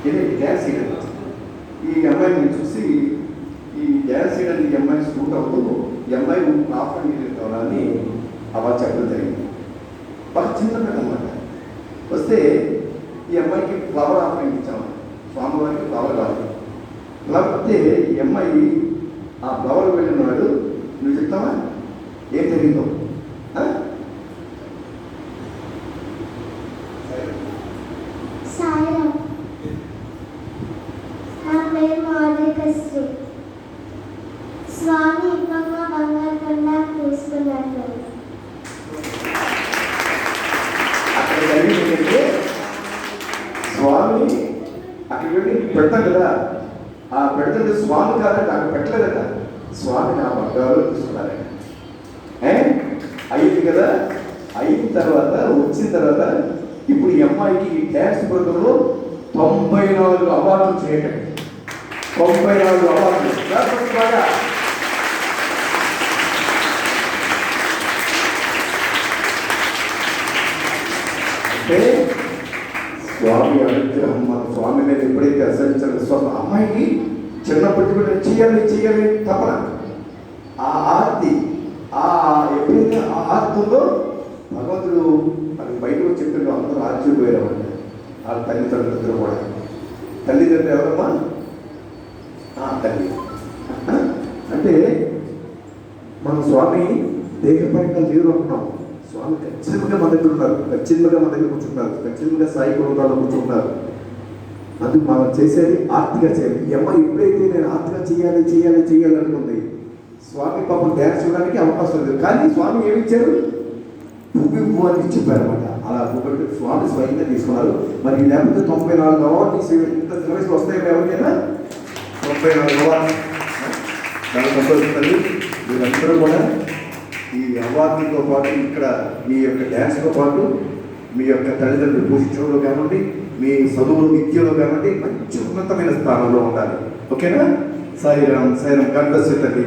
ఇది డ్యాన్స్ చేయడం. ఈ అమ్మాయిని చూసి ఈ డ్యాన్స్ చేయడానికి ఈ అమ్మాయి సూట్ అవుతూ ఈ అమ్మాయి ఆఫర్ కావాలని అలా చెప్పడం జరిగింది. బాగా చిన్న పిల్ల అన్నమాట. వస్తే ఈ అమ్మాయికి ఫ్లవర్ ఆఫరింగ్ ఇచ్చాము, స్వామివారికి ఫ్లవర్ కావాలి. లేకపోతే ఈ అమ్మాయి ఆ ఫ్లవర్ వెళ్ళిన వాడు నువ్వు చెప్తావా ఏం జరిగిందో? స్వామి ఇంకొక బంగారు కొండ తీసుకున్నట్టు అక్కడ జరిగిందంటే స్వామి అక్కడికి వెళ్ళి పెడతాం కదా, ఆ పెడుతుంటే స్వామి కాదంటే అక్కడ పెట్టలేదట, స్వామి నా బంగారు తీసుకున్నారట. అయింది కదా. అయిన తర్వాత వచ్చిన తర్వాత ఇప్పుడు ఈ అమ్మాయికి ఈ డ్యాన్స్ ప్రోగ్రాంలో 94 అవార్డులు చేయటం. 94 అవార్డులు బాగా. అంటే స్వామి అనుగ్రహం మన స్వామి మీద ఎప్పుడైతే అసరించాలి స్వామి అమ్మాయికి చిన్నప్పటి కూడా చేయాలి తపన. ఆ ఆర్తి ఎప్పుడైతే ఆ ఆర్తిలో భగవంతుడు అది బయటకు చెప్పిన అందరూ ఆశ్చర్యపోయారన్నమాట. వాళ్ళ తల్లిదండ్రులు కూడా. తల్లిదండ్రులు ఎవరమ్మా? తల్లి. అంటే మనం స్వామి దేహపరంగా లేరు అంటున్నాం. స్వామి ఖచ్చితంగా మన దగ్గర ఉన్నారు, ఖచ్చితంగా మన దగ్గర కూర్చుంటున్నారు, ఖచ్చితంగా సాయి కుటుంబాల్లో కూర్చుంటున్నారు. అందుకు మనం చేసేది ఆర్తిగా చేయాలి. ఈ అమ్మాయి ఎప్పుడైతే నేను ఆర్తిగా చేయాలి అనుకుంది, స్వామి పాపం డ్యాన్స్ చూడడానికి అవకాశం లేదు. కానీ స్వామి ఏమిచ్చారు? పువ్వు అని చెప్పారన్నమాట. అలా ఒకటి స్వామి స్వయంగా తీసుకున్నారు. మరి లేకపోతే 94 అవార్డు ఇంత సర్వీస్ వస్తాయి ఎవరికైనా? 94 అవార్డు. చాలా సంతోషిస్తుంది. మీరందరూ కూడా ఈ అవార్డుతో పాటు ఇక్కడ మీ యొక్క డ్యాన్స్తో పాటు మీ యొక్క తల్లిదండ్రులు పోషించడంలో కానివ్వండి, మీ చదువులు విద్యలో కానివ్వండి మంచి ఉన్నతమైన స్థానంలో ఉండాలి. ఓకేనా? సాయిరామ్. గాడ్ బ్లెస్ యు తల్లి.